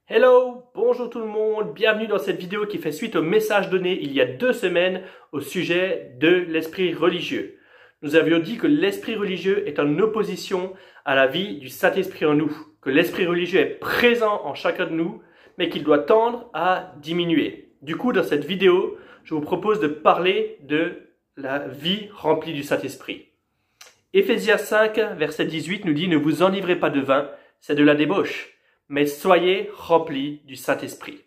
Hello, bonjour tout le monde, bienvenue dans cette vidéo qui fait suite au message donné il y a 2 semaines au sujet de l'esprit religieux. Nous avions dit que l'esprit religieux est en opposition à la vie du Saint-Esprit en nous, que l'esprit religieux est présent en chacun de nous, mais qu'il doit tendre à diminuer. Du coup, dans cette vidéo, je vous propose de parler de la vie remplie du Saint-Esprit. Éphésiens 5, verset 18 nous dit « Ne vous enivrez pas de vin, c'est de la débauche. Mais soyez remplis du Saint-Esprit. »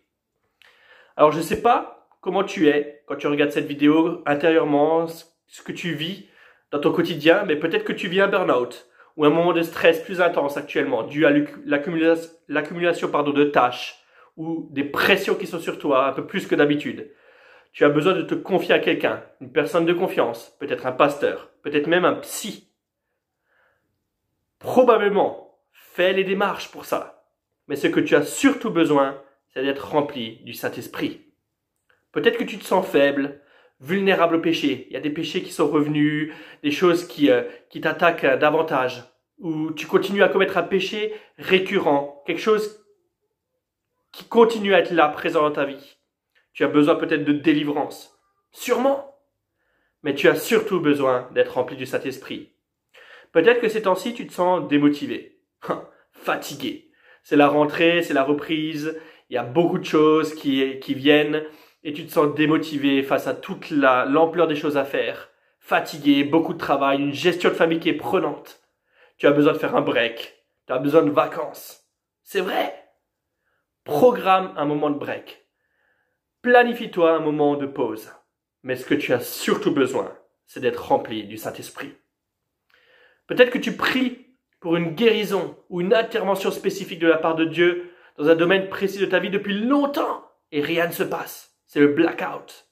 Alors je ne sais pas comment tu es quand tu regardes cette vidéo intérieurement, ce que tu vis dans ton quotidien, mais peut-être que tu vis un burn-out ou un moment de stress plus intense actuellement, dû à l'accumulation de tâches ou des pressions qui sont sur toi un peu plus que d'habitude. Tu as besoin de te confier à quelqu'un, une personne de confiance, peut-être un pasteur, peut-être même un psy. Probablement, fais les démarches pour ça. Mais ce que tu as surtout besoin, c'est d'être rempli du Saint-Esprit. Peut-être que tu te sens faible, vulnérable au péché. Il y a des péchés qui sont revenus, des choses qui t'attaquent davantage. Ou tu continues à commettre un péché récurrent, quelque chose qui continue à être là, présent dans ta vie. Tu as besoin peut-être de délivrance. Sûrement. Mais tu as surtout besoin d'être rempli du Saint-Esprit. Peut-être que ces temps-ci, tu te sens démotivé, fatigué. C'est la rentrée, c'est la reprise, il y a beaucoup de choses qui viennent et tu te sens démotivé face à toute l'ampleur des choses à faire. Fatigué, beaucoup de travail, une gestion de famille qui est prenante. Tu as besoin de faire un break, tu as besoin de vacances. C'est vrai. Programme un moment de break. Planifie-toi un moment de pause. Mais ce que tu as surtout besoin, c'est d'être rempli du Saint-Esprit. Peut-être que tu pries pour une guérison ou une intervention spécifique de la part de Dieu dans un domaine précis de ta vie depuis longtemps et rien ne se passe. C'est le blackout.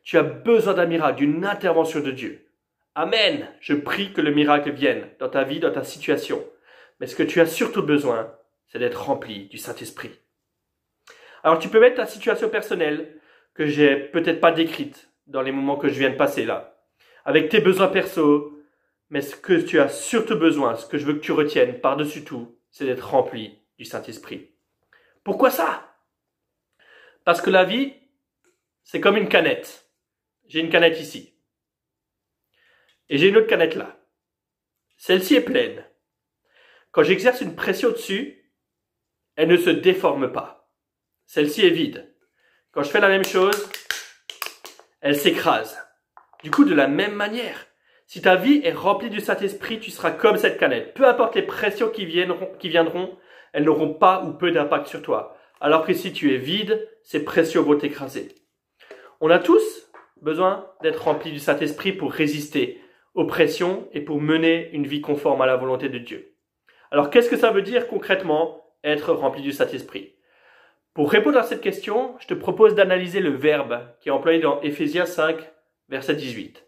Tu as besoin d'un miracle, d'une intervention de Dieu. Amen. Je prie que le miracle vienne dans ta vie, dans ta situation. Mais ce que tu as surtout besoin, c'est d'être rempli du Saint-Esprit. Alors tu peux mettre ta situation personnelle que j'ai peut-être pas décrite dans les moments que je viens de passer là, avec tes besoins perso. Mais ce que tu as surtout besoin, ce que je veux que tu retiennes par-dessus tout, c'est d'être rempli du Saint-Esprit. Pourquoi ça? Parce que la vie, c'est comme une canette. J'ai une canette ici. Et j'ai une autre canette là. Celle-ci est pleine. Quand j'exerce une pression dessus, elle ne se déforme pas. Celle-ci est vide. Quand je fais la même chose, elle s'écrase. Du coup, de la même manière, si ta vie est remplie du Saint-Esprit, tu seras comme cette canette. Peu importe les pressions qui viendront, elles n'auront pas ou peu d'impact sur toi. Alors que si tu es vide, ces pressions vont t'écraser. On a tous besoin d'être remplis du Saint-Esprit pour résister aux pressions et pour mener une vie conforme à la volonté de Dieu. Alors qu'est-ce que ça veut dire concrètement, être rempli du Saint-Esprit? Pour répondre à cette question, je te propose d'analyser le verbe qui est employé dans Éphésiens 5, verset 18.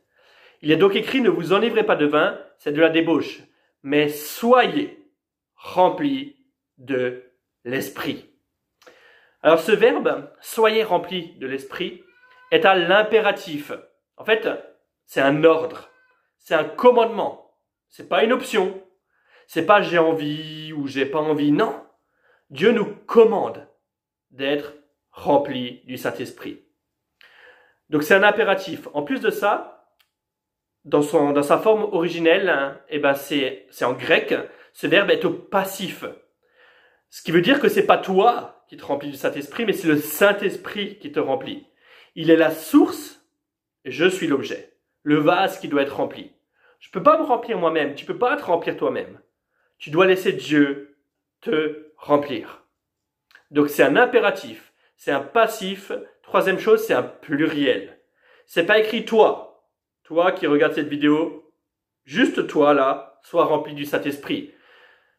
Il est donc écrit « Ne vous enivrez pas de vin, c'est de la débauche, mais soyez remplis de l'Esprit. » Alors ce verbe « soyez remplis de l'Esprit » est à l'impératif. En fait, c'est un ordre, c'est un commandement. C'est pas une option, c'est pas « j'ai envie » ou « j'ai pas envie », non. Dieu nous commande d'être remplis du Saint-Esprit. Donc c'est un impératif. En plus de ça, dans sa forme originelle, c'est en grec, ce verbe est au passif. Ce qui veut dire que c'est pas toi qui te remplis du Saint-Esprit, mais c'est le Saint-Esprit qui te remplit. Il est la source et je suis l'objet. Le vase qui doit être rempli. Je peux pas me remplir moi-même, tu peux pas te remplir toi-même. Tu dois laisser Dieu te remplir. Donc c'est un impératif, c'est un passif. Troisième chose, c'est un pluriel. C'est pas écrit toi. Toi qui regardes cette vidéo, juste toi là, sois rempli du Saint-Esprit.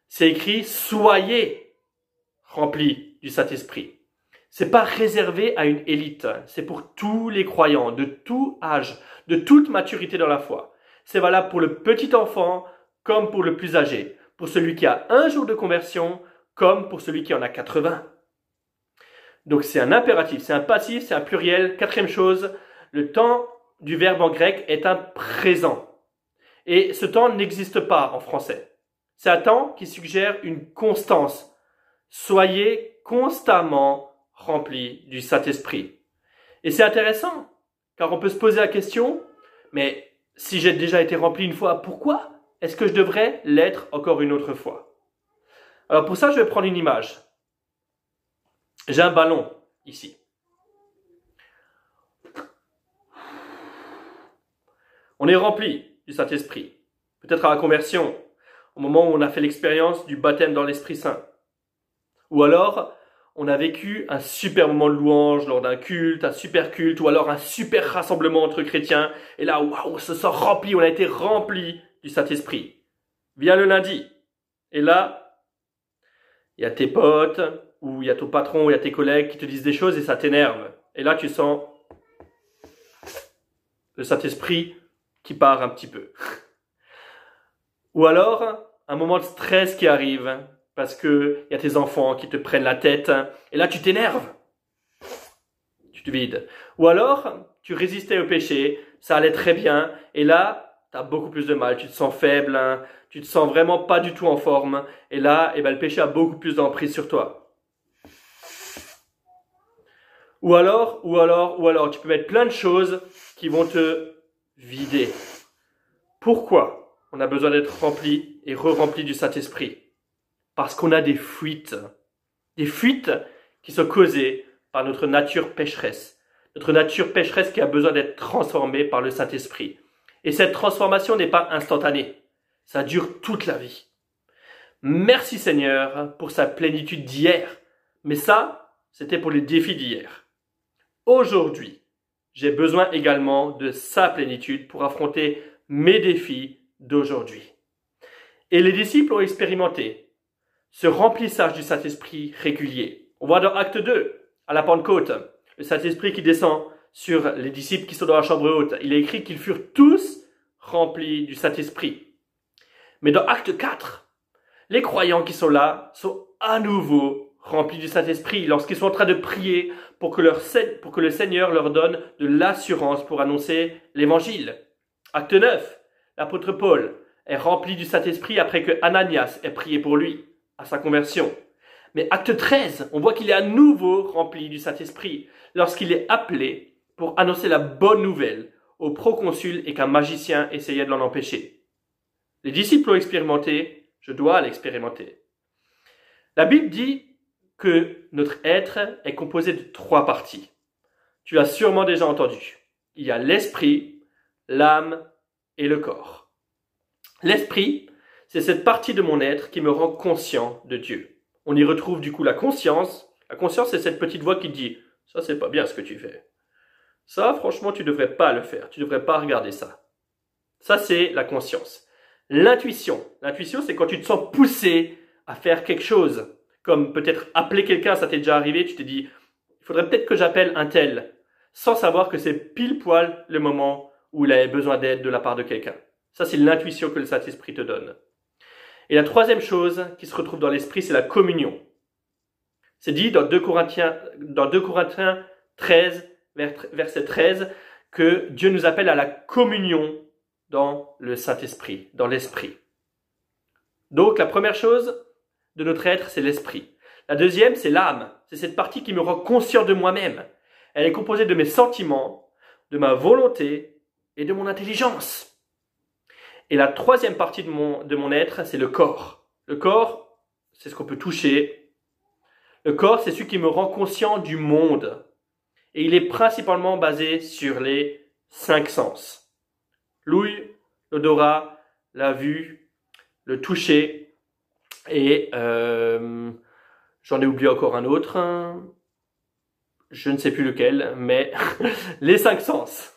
C'est écrit « Soyez remplis du Saint-Esprit ». C'est pas réservé à une élite. C'est pour tous les croyants, de tout âge, de toute maturité dans la foi. C'est valable pour le petit enfant comme pour le plus âgé. Pour celui qui a 1 jour de conversion comme pour celui qui en a 80. Donc c'est un impératif, c'est un passif, c'est un pluriel. Quatrième chose, le temps du verbe en grec est un présent. Et ce temps n'existe pas en français. C'est un temps qui suggère une constance. Soyez constamment rempli du Saint-Esprit. Et c'est intéressant, car on peut se poser la question, mais si j'ai déjà été rempli une fois, pourquoi est-ce que je devrais l'être encore une autre fois? Alors pour ça, je vais prendre une image. J'ai un ballon ici. On est rempli du Saint-Esprit. Peut-être à la conversion, au moment où on a fait l'expérience du baptême dans l'Esprit Saint. Ou alors, on a vécu un super moment de louange lors d'un culte, un super culte, ou alors un super rassemblement entre chrétiens. Et là, waouh, on se sent rempli, on a été rempli du Saint-Esprit. Vient le lundi. Et là, il y a tes potes, ou il y a ton patron, ou il y a tes collègues qui te disent des choses et ça t'énerve. Et là, tu sens le Saint-Esprit qui part un petit peu. Ou alors, un moment de stress qui arrive, parce que il y a tes enfants qui te prennent la tête, et là tu t'énerves. Tu te vides. Ou alors, tu résistais au péché, ça allait très bien, et là, tu as beaucoup plus de mal, tu te sens faible, tu te sens vraiment pas du tout en forme, et là, le péché a beaucoup plus d'emprise sur toi. Ou alors, tu peux mettre plein de choses qui vont te vider. Pourquoi on a besoin d'être rempli et re-rempli du Saint-Esprit? Parce qu'on a des fuites qui sont causées par notre nature pécheresse. Notre nature pécheresse qui a besoin d'être transformée par le Saint-Esprit. Et cette transformation n'est pas instantanée. Ça dure toute la vie. Merci Seigneur pour sa plénitude d'hier. Mais ça, c'était pour les défis d'hier. Aujourd'hui, j'ai besoin également de sa plénitude pour affronter mes défis d'aujourd'hui. Et les disciples ont expérimenté ce remplissage du Saint-Esprit régulier. On voit dans Acte 2, à la Pentecôte, le Saint-Esprit qui descend sur les disciples qui sont dans la chambre haute. Il est écrit qu'ils furent tous remplis du Saint-Esprit. Mais dans Acte 4, les croyants qui sont là sont à nouveau remplis du Saint-Esprit lorsqu'ils sont en train de prier pour que le Seigneur leur donne de l'assurance pour annoncer l'Évangile. Acte 9, l'apôtre Paul est rempli du Saint-Esprit après que Ananias ait prié pour lui à sa conversion. Mais acte 13, on voit qu'il est à nouveau rempli du Saint-Esprit lorsqu'il est appelé pour annoncer la bonne nouvelle au proconsul et qu'un magicien essayait de l'en empêcher. Les disciples l'ont expérimenté, je dois l'expérimenter. La Bible dit que notre être est composé de 3 parties. Tu l'as sûrement déjà entendu. Il y a l'esprit, l'âme et le corps. L'esprit, c'est cette partie de mon être qui me rend conscient de Dieu. On y retrouve du coup la conscience. La conscience, c'est cette petite voix qui dit « Ça, c'est pas bien ce que tu fais. Ça, franchement, tu devrais pas le faire. Tu devrais pas regarder ça. » Ça, c'est la conscience. L'intuition. L'intuition, c'est quand tu te sens poussé à faire quelque chose. Comme peut-être appeler quelqu'un, ça t'est déjà arrivé, tu te dis « Il faudrait peut-être que j'appelle un tel. » Sans savoir que c'est pile poil le moment où il a besoin d'aide de la part de quelqu'un. Ça, c'est l'intuition que le Saint-Esprit te donne. Et la troisième chose qui se retrouve dans l'esprit, c'est la communion. C'est dit dans 2 Corinthiens 13, verset 13, que Dieu nous appelle à la communion dans le Saint-Esprit, dans l'esprit. Donc, la première chose de notre être, c'est l'esprit. La deuxième, c'est l'âme. C'est cette partie qui me rend conscient de moi-même. Elle est composée de mes sentiments, de ma volonté et de mon intelligence. Et la troisième partie de mon être, c'est le corps. Le corps, c'est ce qu'on peut toucher. Le corps, c'est celui qui me rend conscient du monde. Et il est principalement basé sur les 5 sens. L'ouïe, l'odorat, la vue, le toucher et j'en ai oublié encore un autre. Je ne sais plus lequel, mais les 5 sens.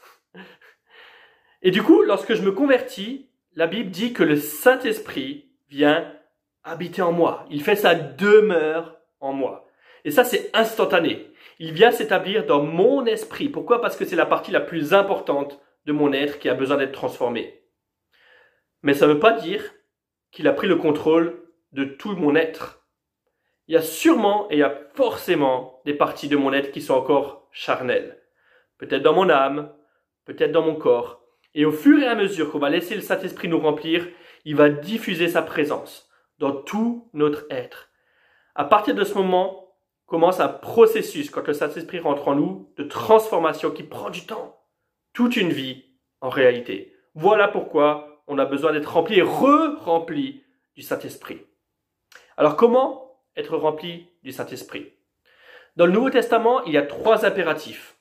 Et du coup, lorsque je me convertis, la Bible dit que le Saint-Esprit vient habiter en moi. Il fait sa demeure en moi. Et ça, c'est instantané. Il vient s'établir dans mon esprit. Pourquoi? Parce que c'est la partie la plus importante de mon être qui a besoin d'être transformée. Mais ça ne veut pas dire qu'il a pris le contrôle de tout mon être. Il y a sûrement et il y a forcément des parties de mon être qui sont encore charnelles. Peut-être dans mon âme, peut-être dans mon corps. Et au fur et à mesure qu'on va laisser le Saint-Esprit nous remplir, il va diffuser sa présence dans tout notre être. À partir de ce moment commence un processus, quand le Saint-Esprit rentre en nous, de transformation qui prend du temps. Toute une vie, en réalité. Voilà pourquoi on a besoin d'être rempli et re-rempli du Saint-Esprit. Alors comment être rempli du Saint-Esprit? Dans le Nouveau Testament, il y a 3 impératifs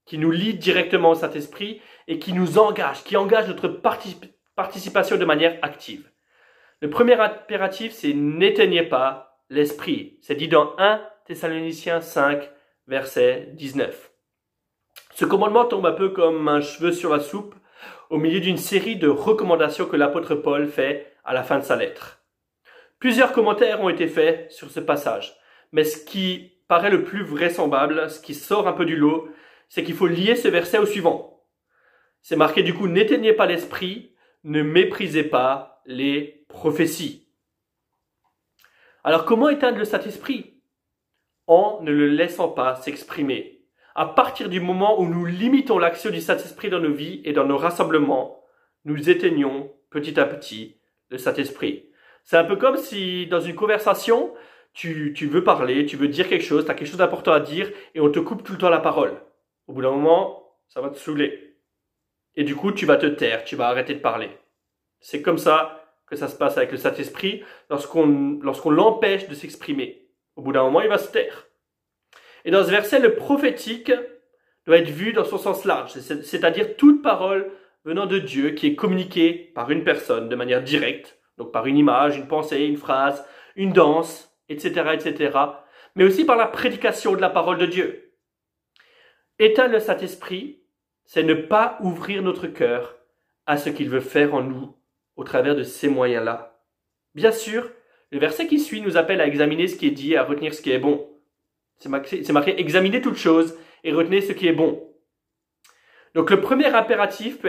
qui nous lient directement au Saint-Esprit et qui nous engagent, qui engagent notre participation de manière active. Le premier impératif, c'est « n'éteignez pas l'Esprit ». C'est dit dans 1 Thessaloniciens 5, verset 19. Ce commandement tombe un peu comme un cheveu sur la soupe au milieu d'une série de recommandations que l'apôtre Paul fait à la fin de sa lettre. Plusieurs commentaires ont été faits sur ce passage, mais ce qui paraît le plus vraisemblable, ce qui sort un peu du lot, c'est qu'il faut lier ce verset au suivant. C'est marqué du coup « N'éteignez pas l'esprit, ne méprisez pas les prophéties ». Alors comment éteindre le Saint-Esprit? En ne le laissant pas s'exprimer. À partir du moment où nous limitons l'action du Saint-Esprit dans nos vies et dans nos rassemblements, nous éteignons petit à petit le Saint-Esprit. C'est un peu comme si dans une conversation, tu veux parler, tu veux dire quelque chose, tu as quelque chose d'important à dire et on te coupe tout le temps la parole. Au bout d'un moment, ça va te saouler. Et du coup, tu vas te taire, tu vas arrêter de parler. C'est comme ça que ça se passe avec le Saint-Esprit lorsqu'on l'empêche de s'exprimer. Au bout d'un moment, il va se taire. Et dans ce verset, le prophétique doit être vu dans son sens large, c'est-à-dire toute parole venant de Dieu qui est communiquée par une personne de manière directe, donc par une image, une pensée, une phrase, une danse, etc., etc., mais aussi par la prédication de la parole de Dieu. Éteindre le Saint-Esprit, c'est ne pas ouvrir notre cœur à ce qu'il veut faire en nous au travers de ces moyens-là. Bien sûr, le verset qui suit nous appelle à examiner ce qui est dit et à retenir ce qui est bon. C'est marqué « Examinez toutes choses et retenez ce qui est bon ». Donc le premier impératif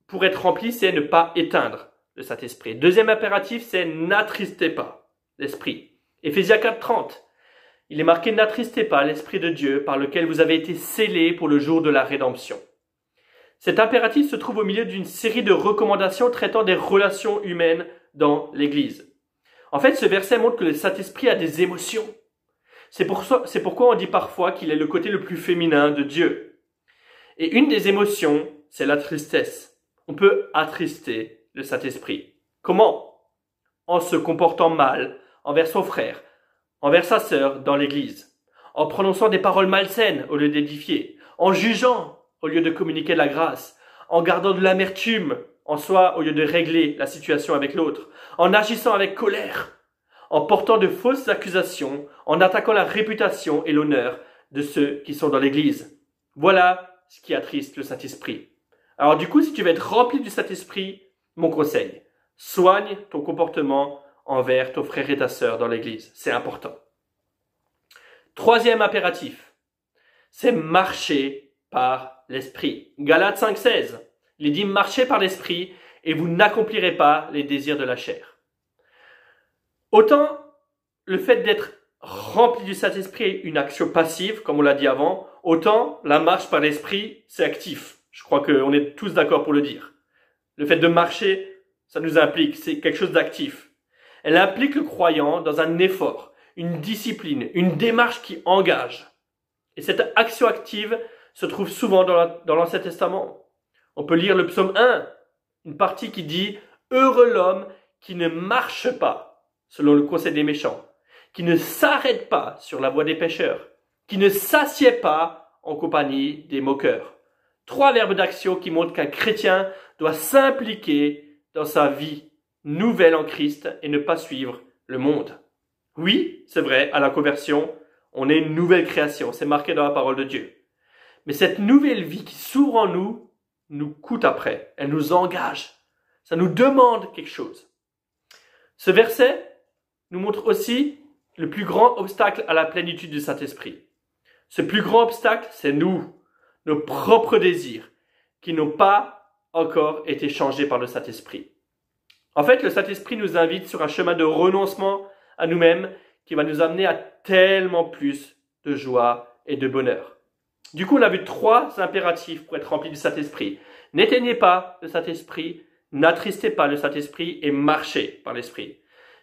pour être rempli, c'est ne pas éteindre le Saint-Esprit. Deuxième impératif, c'est « N'attristez pas l'Esprit ». Éphésiens 4:30, il est marqué « N'attristez pas l'Esprit de Dieu par lequel vous avez été scellés pour le jour de la rédemption ». Cet impératif se trouve au milieu d'une série de recommandations traitant des relations humaines dans l'Église. En fait, ce verset montre que le Saint-Esprit a des émotions. C'est pourquoi on dit parfois qu'il est le côté le plus féminin de Dieu. Et une des émotions, c'est la tristesse. On peut attrister le Saint-Esprit. Comment? En se comportant mal envers son frère, envers sa sœur dans l'Église, en prononçant des paroles malsaines au lieu d'édifier, en jugeant au lieu de communiquer de la grâce, en gardant de l'amertume en soi au lieu de régler la situation avec l'autre, en agissant avec colère, en portant de fausses accusations, en attaquant la réputation et l'honneur de ceux qui sont dans l'Église. Voilà ce qui attriste le Saint-Esprit. Alors du coup, si tu veux être rempli du Saint-Esprit, mon conseil, soigne ton comportement envers ton frère et ta sœur dans l'Église. C'est important. Troisième impératif, c'est marcher par l'Esprit. Galates 5:16. Il dit « Marchez par l'Esprit et vous n'accomplirez pas les désirs de la chair ». Autant le fait d'être rempli du Saint-Esprit est une action passive, comme on l'a dit avant, autant la marche par l'Esprit, c'est actif. Je crois qu'on est tous d'accord pour le dire. Le fait de marcher, ça nous implique, c'est quelque chose d'actif. Elle implique le croyant dans un effort, une discipline, une démarche qui engage. Et cette action active se trouve souvent dans l'Ancien Testament. On peut lire le psaume 1, une partie qui dit « Heureux l'homme qui ne marche pas selon le conseil des méchants, qui ne s'arrête pas sur la voie des pécheurs, qui ne s'assied pas en compagnie des moqueurs. » 3 verbes d'action qui montrent qu'un chrétien doit s'impliquer dans sa vie nouvelle en Christ et ne pas suivre le monde. Oui, c'est vrai, à la conversion, on est une nouvelle création, c'est marqué dans la parole de Dieu. Mais cette nouvelle vie qui s'ouvre en nous coûte après, elle nous engage, ça nous demande quelque chose. Ce verset nous montre aussi le plus grand obstacle à la plénitude du Saint-Esprit. Ce plus grand obstacle, c'est nous, nos propres désirs, qui n'ont pas encore été changés par le Saint-Esprit. En fait, le Saint-Esprit nous invite sur un chemin de renoncement à nous-mêmes qui va nous amener à tellement plus de joie et de bonheur. Du coup, on a vu 3 impératifs pour être rempli du Saint-Esprit. N'éteignez pas le Saint-Esprit, n'attristez pas le Saint-Esprit et marchez par l'Esprit.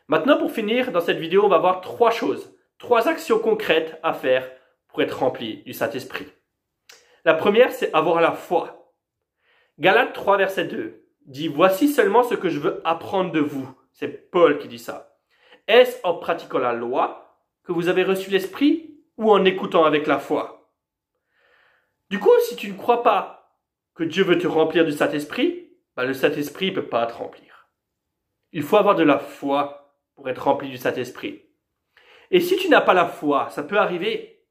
Maintenant, pour finir, dans cette vidéo, on va voir 3 choses. 3 actions concrètes à faire pour être rempli du Saint-Esprit. La première, c'est avoir la foi. Galates 3, verset 2 dit « Voici seulement ce que je veux apprendre de vous. » C'est Paul qui dit ça. « Est-ce en pratiquant la loi que vous avez reçu l'Esprit ou en écoutant avec la foi ?» Du coup, si tu ne crois pas que Dieu veut te remplir du Saint-Esprit, le Saint-Esprit ne peut pas te remplir. Il faut avoir de la foi pour être rempli du Saint-Esprit. Et si tu n'as pas la foi, ça peut arriver.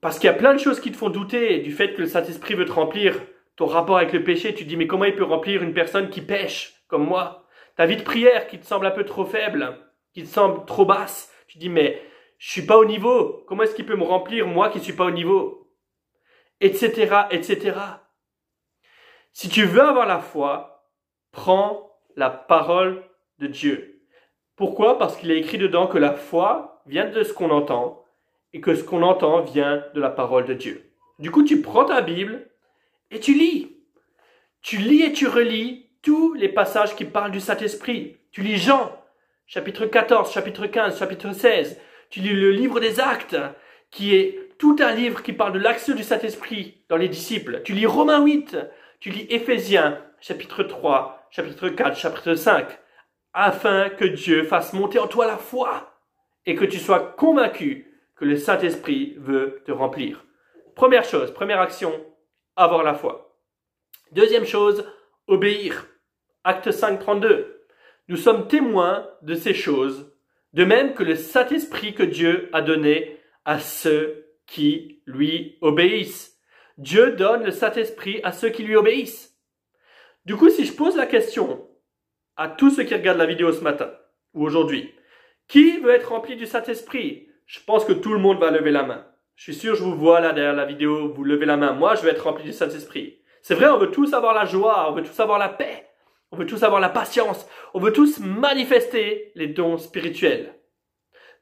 Parce qu'il y a plein de choses qui te font douter du fait que le Saint-Esprit veut te remplir. Ton rapport avec le péché, tu te dis mais comment il peut remplir une personne qui pêche comme moi? Ta vie de prière qui te semble un peu trop faible, qui te semble trop basse. Tu te dis mais je suis pas au niveau. Comment est-ce qu'il peut me remplir moi qui suis pas au niveau? Etc. etc. Si tu veux avoir la foi, prends la parole de Dieu. Pourquoi? Parce qu'il est écrit dedans que la foi vient de ce qu'on entend et que ce qu'on entend vient de la parole de Dieu. Du coup, tu prends ta Bible et tu lis. Tu lis et tu relis tous les passages qui parlent du Saint-Esprit. Tu lis Jean, chapitre 14, chapitre 15, chapitre 16. Tu lis le livre des Actes, qui est tout un livre qui parle de l'action du Saint-Esprit dans les disciples. Tu lis Romains 8, tu lis Éphésiens, chapitre 3, chapitre 4, chapitre 5, afin que Dieu fasse monter en toi la foi et que tu sois convaincu que le Saint-Esprit veut te remplir. Première chose, première action, avoir la foi. Deuxième chose, obéir. Acte 5, 32. Nous sommes témoins de ces choses, de même que le Saint-Esprit que Dieu a donné à ceux qui lui obéissent. Dieu donne le Saint-Esprit à ceux qui lui obéissent. Du coup, si je pose la question à tous ceux qui regardent la vidéo ce matin ou aujourd'hui, qui veut être rempli du Saint-Esprit? Je pense que tout le monde va lever la main. Je suis sûr, je vous vois là derrière la vidéo, vous levez la main. Moi, je veux être rempli du Saint-Esprit. C'est vrai, on veut tous avoir la joie, on veut tous avoir la paix, on veut tous avoir la patience, on veut tous manifester les dons spirituels.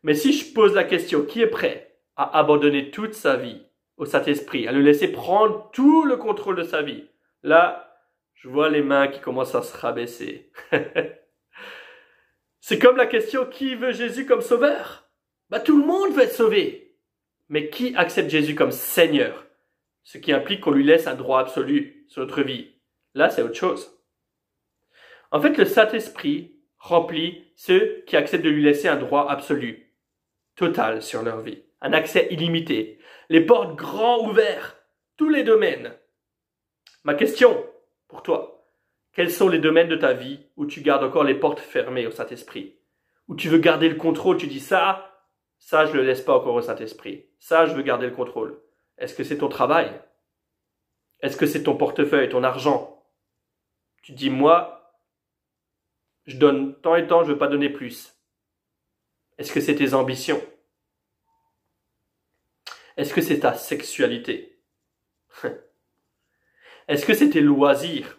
Mais si je pose la question, qui est prêt à abandonner toute sa vie au Saint-Esprit, à le laisser prendre tout le contrôle de sa vie? Là, je vois les mains qui commencent à se rabaisser. C'est comme la question, qui veut Jésus comme sauveur? Tout le monde veut être sauvé. Mais qui accepte Jésus comme Seigneur? Ce qui implique qu'on lui laisse un droit absolu sur notre vie. Là, c'est autre chose. En fait, le Saint-Esprit remplit ceux qui acceptent de lui laisser un droit absolu, total sur leur vie. Un accès illimité. Les portes grands ouverts. Tous les domaines. Ma question pour toi, quels sont les domaines de ta vie où tu gardes encore les portes fermées au Saint-Esprit? Où tu veux garder le contrôle, tu dis ça je le laisse pas encore au Saint-Esprit. Ça, je veux garder le contrôle. Est-ce que c'est ton travail? Est-ce que c'est ton portefeuille, ton argent? Tu dis, moi, je donne tant et tant, je veux pas donner plus. Est-ce que c'est tes ambitions? Est-ce que c'est ta sexualité? Est-ce que c'est tes loisirs?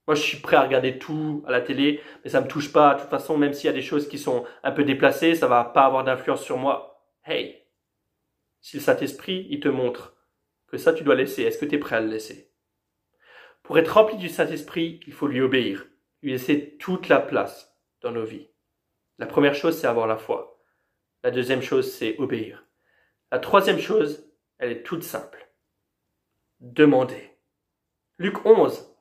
Moi, je suis prêt à regarder tout à la télé, mais ça me touche pas. De toute façon, même s'il y a des choses qui sont un peu déplacées, ça va pas avoir d'influence sur moi. Hey! Si le Saint-Esprit, il te montre que ça, tu dois laisser, est-ce que tu es prêt à le laisser? Pour être rempli du Saint-Esprit, il faut lui obéir, lui laisser toute la place dans nos vies. La première chose, c'est avoir la foi. La deuxième chose, c'est obéir. La troisième chose, elle est toute simple. Demander. Luc 11,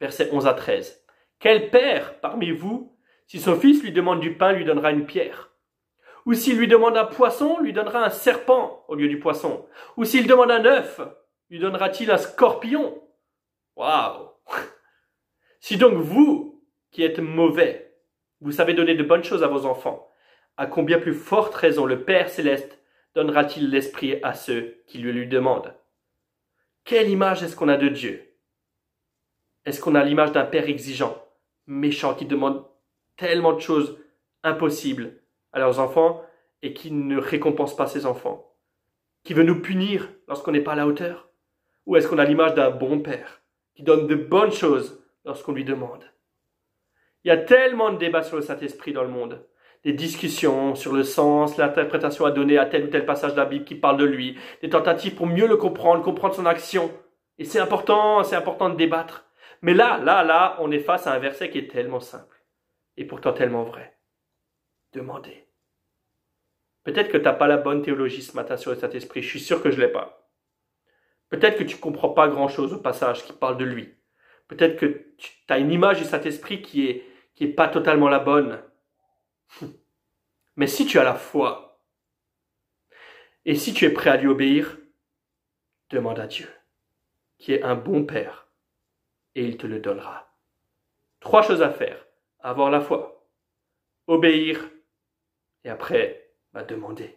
versets 11 à 13. Quel père parmi vous, si son fils lui demande du pain, lui donnera une pierre? Ou s'il lui demande un poisson, lui donnera un serpent au lieu du poisson? Ou s'il demande un œuf, lui donnera-t-il un scorpion? Waouh! Si donc vous, qui êtes mauvais, vous savez donner de bonnes choses à vos enfants, à combien plus forte raison le Père céleste donnera-t-il l'esprit à ceux qui lui demandent? Quelle image est-ce qu'on a de Dieu? Est-ce qu'on a l'image d'un père exigeant, méchant, qui demande tellement de choses impossibles à leurs enfants et qui ne récompense pas ses enfants, qui veut nous punir lorsqu'on n'est pas à la hauteur? Ou est-ce qu'on a l'image d'un bon père qui donne de bonnes choses lorsqu'on lui demande? Il y a tellement de débats sur le Saint-Esprit dans le monde, des discussions sur le sens, l'interprétation à donner à tel ou tel passage de la Bible qui parle de lui, des tentatives pour mieux le comprendre, comprendre son action. Et c'est important de débattre. Mais là, on est face à un verset qui est tellement simple et pourtant tellement vrai. Demandez. Peut-être que tu n'as pas la bonne théologie ce matin sur le Saint-Esprit. Je suis sûr que je ne l'ai pas. Peut-être que tu ne comprends pas grand-chose au passage qui parle de lui. Peut-être que tu as une image du Saint-Esprit qui est pas totalement la bonne. Mais si tu as la foi, et si tu es prêt à lui obéir, demande à Dieu, qui est un bon Père, et il te le donnera. 3 choses à faire. Avoir la foi, obéir, et après, demander.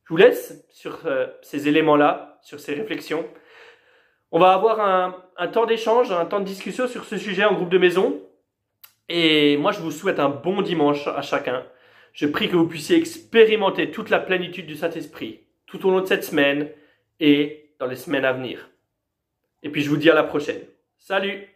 Je vous laisse sur ces éléments-là, sur ces réflexions. On va avoir un temps d'échange, un temps de discussion sur ce sujet en groupe de maison. Et moi, je vous souhaite un bon dimanche à chacun. Je prie que vous puissiez expérimenter toute la plénitude du Saint-Esprit tout au long de cette semaine et dans les semaines à venir. Et puis, je vous dis à la prochaine. Salut!